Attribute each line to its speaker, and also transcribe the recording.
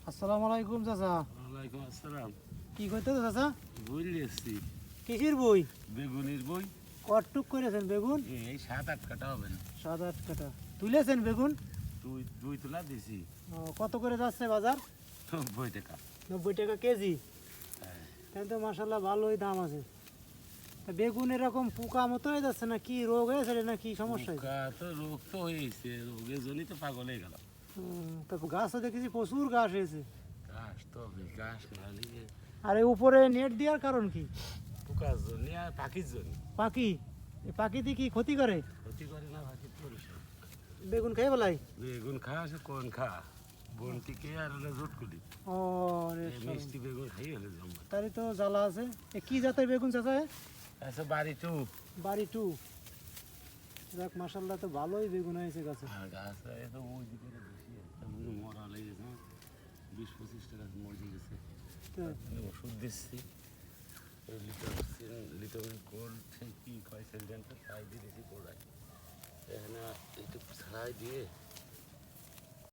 Speaker 1: আসসালামু আলাইকুম চাচা।
Speaker 2: ওয়ালাইকুম আসসালাম।
Speaker 1: কি করতে চাচা?
Speaker 2: বই লিখছি।
Speaker 1: কিসের বই?
Speaker 2: বেগুনের বই।
Speaker 1: কটটুক করেছেন বেগুন?
Speaker 2: এই 7-8 কাটা হবে না।
Speaker 1: 7-8 কাটা তুলেছেন বেগুন?
Speaker 2: দুই তোলা দিছি।
Speaker 1: কত করে যাচ্ছে বাজার?
Speaker 2: 90 টাকা।
Speaker 1: 90 টাকা কেজি।
Speaker 2: হ্যাঁ।
Speaker 1: তাহলে তো মাসাল্লাহ ভালোই দাম আছে। তা বেগুন এরকম পোকা মতো হয়ে যাচ্ছে না, কি রোগ হয়েছে না কি সমস্যা হয়েছে?
Speaker 2: পোকা তো রোগ তো হয়েছে, রোগের জন্যই তো পাগল হয়ে গেল।
Speaker 1: তা গাছও দেখেছি প্রচুর গাছ হয়েছে।
Speaker 2: ঘাস তো হবে, ঘাস খালি
Speaker 1: আর এই উপরে নেট দেওয়ার কারণ কি?
Speaker 2: পোকার জন্য আর পাখির জন্য।
Speaker 1: পাখি? এই পাখিতে কি ক্ষতি করে?
Speaker 2: ক্ষতি করে না পাখি পরিষ্কার।
Speaker 1: বেগুন খেয়ে বেলায়?
Speaker 2: বেগুন খা সে কোন খা, বনটিকে আর হলে জুটকুলি।
Speaker 1: ও রে
Speaker 2: মিষ্টি বেগুন খাই হলে জমা।
Speaker 1: তারই তো জ্বালা আছে। কি জাতের বেগুন চাচা?
Speaker 2: আচ্ছা বাড়ি তো
Speaker 1: বাড়ি টু। যাক মাসাল্লাহ তো ভালোই বেগুন হয়েছে গাছে।
Speaker 2: গাছ তো ওই দিকে বেশি একটা মরা লেগেছে, 20-25 টাকা মরে গেছে।
Speaker 1: তো
Speaker 2: ওষুধ দিচ্ছি, লিটার গোল্ড সেই কি কয় সেন্টেন্সটা তাই দিয়ে দিয়েছি গোড়ায়। এখানে একটু ছাড়াই দিয়ে